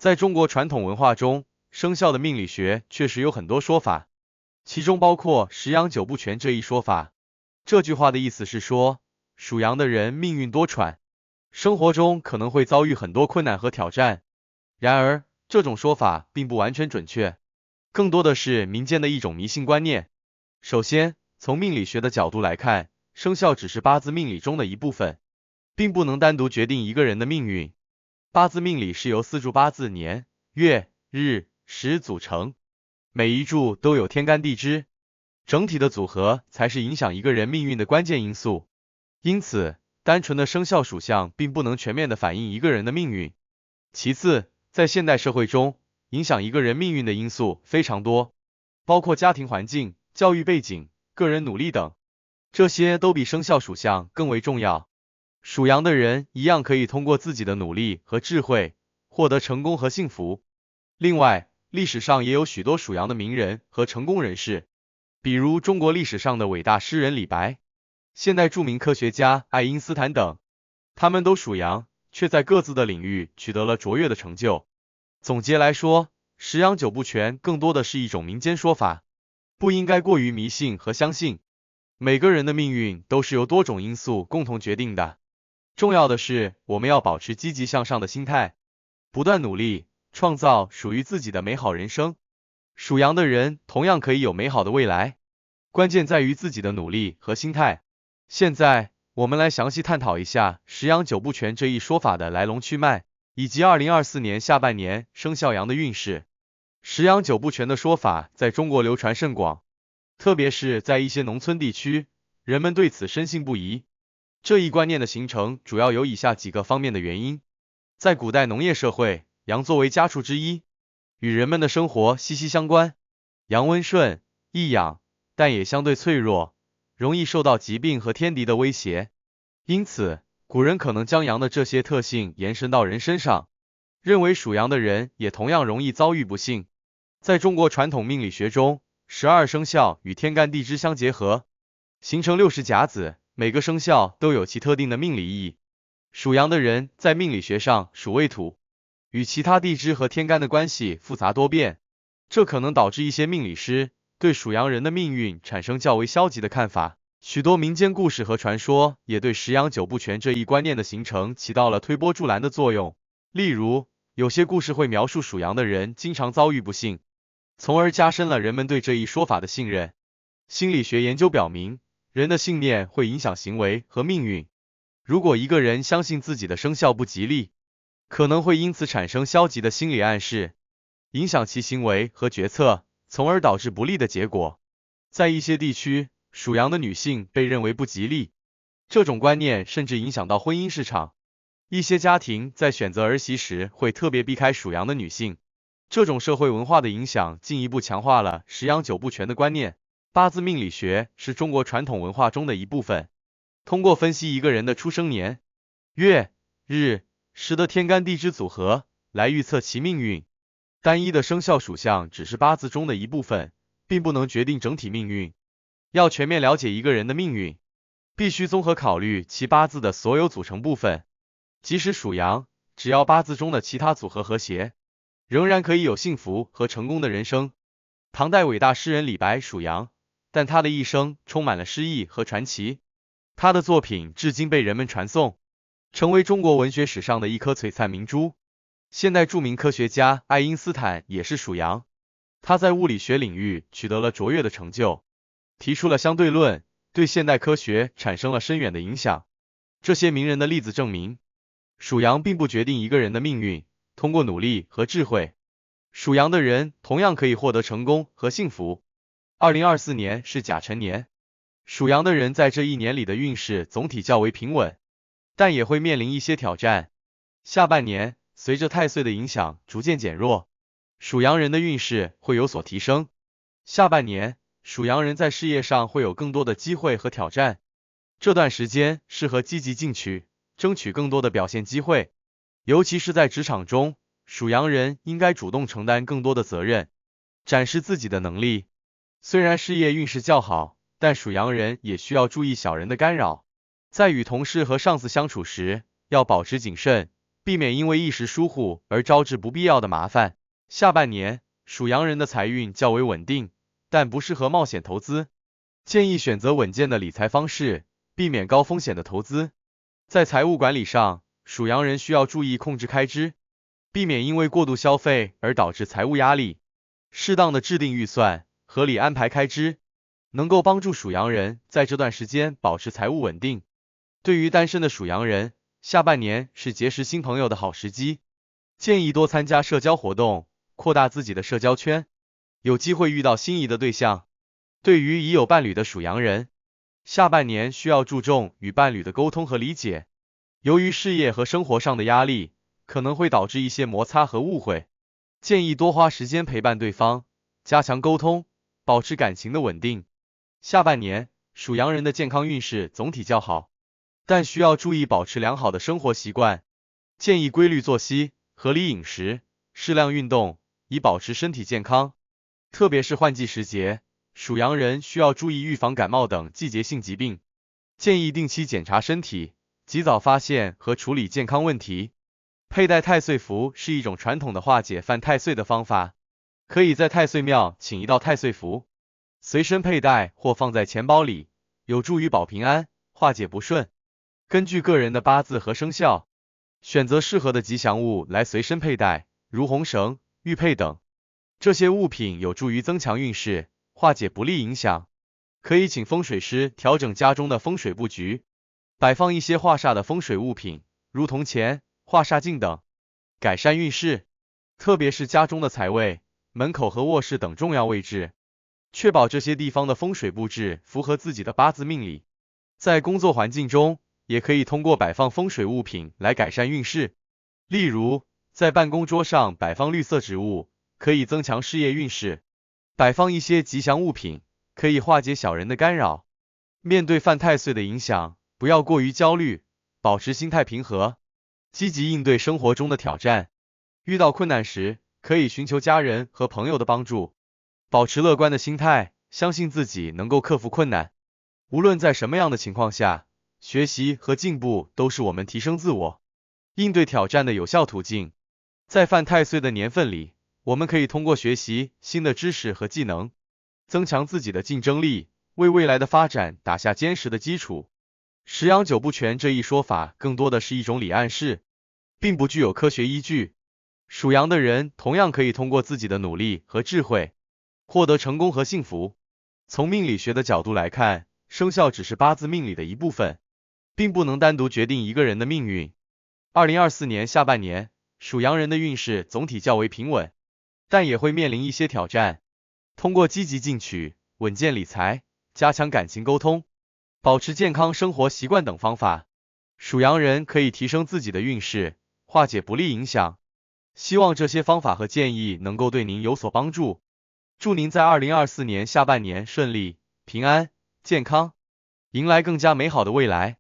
在中国传统文化中，生肖的命理学确实有很多说法，其中包括十羊九不全这一说法。这句话的意思是说，属羊的人命运多舛，生活中可能会遭遇很多困难和挑战。然而，这种说法并不完全准确，更多的是民间的一种迷信观念。首先，从命理学的角度来看，生肖只是八字命理中的一部分，并不能单独决定一个人的命运。八字命理是由四柱八字年、月、日、时组成，每一柱都有天干地支，整体的组合才是影响一个人命运的关键因素。因此，单纯的生肖属相并不能全面的反映一个人的命运。其次，在现代社会中，影响一个人命运的因素非常多，包括家庭环境、教育背景、个人努力等，这些都比生肖属相更为重要。属羊的人一样可以通过自己的努力和智慧获得成功和幸福。另外，历史上也有许多属羊的名人和成功人士，比如中国历史上的伟大诗人李白，现代著名科学家爱因斯坦等，他们都属羊，却在各自的领域取得了卓越的成就。总结来说，十羊九不全更多的是一种民间说法，不应该过于迷信和相信。每个人的命运都是由多种因素共同决定的。重要的是，我们要保持积极向上的心态，不断努力，创造属于自己的美好人生。属羊的人同样可以有美好的未来，关键在于自己的努力和心态。现在，我们来详细探讨一下十羊九不全这一说法的来龙去脉，以及2024年下半年生肖羊的运势。十羊九不全的说法在中国流传甚广，特别是在一些农村地区，人们对此深信不疑。这一观念的形成主要有以下几个方面的原因。在古代农业社会，羊作为家畜之一，与人们的生活息息相关。羊温顺、易养，但也相对脆弱，容易受到疾病和天敌的威胁。因此，古人可能将羊的这些特性延伸到人身上，认为属羊的人也同样容易遭遇不幸。在中国传统命理学中，12生肖与天干地支相结合，形成60甲子，每个生肖都有其特定的命理意义。属羊的人在命理学上属未土，与其他地支和天干的关系复杂多变，这可能导致一些命理师对属羊人的命运产生较为消极的看法。许多民间故事和传说也对十羊九不全这一观念的形成起到了推波助澜的作用。例如，有些故事会描述属羊的人经常遭遇不幸，从而加深了人们对这一说法的信任。心理学研究表明，人的信念会影响行为和命运。如果一个人相信自己的生肖不吉利，可能会因此产生消极的心理暗示，影响其行为和决策，从而导致不利的结果。在一些地区，属羊的女性被认为不吉利，这种观念甚至影响到婚姻市场。一些家庭在选择儿媳时会特别避开属羊的女性，这种社会文化的影响进一步强化了十羊九不全的观念。八字命理学是中国传统文化中的一部分，通过分析一个人的出生年、月、日、时的天干地支组合来预测其命运。单一的生肖属相只是八字中的一部分，并不能决定整体命运。要全面了解一个人的命运，必须综合考虑其八字的所有组成部分。即使属羊，只要八字中的其他组合和谐，仍然可以有幸福和成功的人生。唐代伟大诗人李白属羊，但他的一生充满了诗意和传奇。他的作品至今被人们传颂，成为中国文学史上的一颗璀璨明珠。现代著名科学家爱因斯坦也是属羊，他在物理学领域取得了卓越的成就，提出了相对论，对现代科学产生了深远的影响。这些名人的例子证明，属羊并不决定一个人的命运，通过努力和智慧，属羊的人同样可以获得成功和幸福。2024年是甲辰年，属羊的人在这一年里的运势总体较为平稳，但也会面临一些挑战。下半年，随着太岁的影响逐渐减弱，属羊人的运势会有所提升。下半年，属羊人在事业上会有更多的机会和挑战，这段时间适合积极进取，争取更多的表现机会。尤其是在职场中，属羊人应该主动承担更多的责任，展示自己的能力。虽然事业运势较好，但属羊人也需要注意小人的干扰。在与同事和上司相处时，要保持谨慎，避免因为一时疏忽而招致不必要的麻烦。下半年，属羊人的财运较为稳定，但不适合冒险投资，建议选择稳健的理财方式，避免高风险的投资。在财务管理上，属羊人需要注意控制开支，避免因为过度消费而导致财务压力。适当的制定预算，合理安排开支，能够帮助属羊人在这段时间保持财务稳定。对于单身的属羊人，下半年是结识新朋友的好时机，建议多参加社交活动，扩大自己的社交圈，有机会遇到心仪的对象。对于已有伴侣的属羊人，下半年需要注重与伴侣的沟通和理解，由于事业和生活上的压力，可能会导致一些摩擦和误会，建议多花时间陪伴对方，加强沟通，保持感情的稳定。下半年，属羊人的健康运势总体较好，但需要注意保持良好的生活习惯，建议规律作息，合理饮食，适量运动，以保持身体健康。特别是换季时节，属羊人需要注意预防感冒等季节性疾病，建议定期检查身体，及早发现和处理健康问题。佩戴太岁符是一种传统的化解犯太岁的方法，可以在太岁庙请一道太岁符，随身佩戴或放在钱包里，有助于保平安，化解不顺。根据个人的八字和生肖，选择适合的吉祥物来随身佩戴，如红绳、玉佩等。这些物品有助于增强运势，化解不利影响。可以请风水师调整家中的风水布局，摆放一些化煞的风水物品，如铜钱、化煞镜等，改善运势。特别是家中的财位、门口和卧室等重要位置，确保这些地方的风水布置符合自己的八字命理。在工作环境中，也可以通过摆放风水物品来改善运势。例如，在办公桌上摆放绿色植物，可以增强事业运势。摆放一些吉祥物品，可以化解小人的干扰。面对犯太岁的影响，不要过于焦虑，保持心态平和，积极应对生活中的挑战。遇到困难时，可以寻求家人和朋友的帮助，保持乐观的心态，相信自己能够克服困难。无论在什么样的情况下，学习和进步都是我们提升自我、应对挑战的有效途径。在犯太岁的年份里，我们可以通过学习新的知识和技能，增强自己的竞争力，为未来的发展打下坚实的基础。十羊九不全这一说法更多的是一种理暗示，并不具有科学依据。属羊的人同样可以通过自己的努力和智慧，获得成功和幸福。从命理学的角度来看，生肖只是八字命理的一部分，并不能单独决定一个人的命运。2024年下半年，属羊人的运势总体较为平稳，但也会面临一些挑战。通过积极进取、稳健理财、加强感情沟通、保持健康生活习惯等方法，属羊人可以提升自己的运势，化解不利影响。希望这些方法和建议能够对您有所帮助。祝您在2024年下半年顺利、平安、健康，迎来更加美好的未来。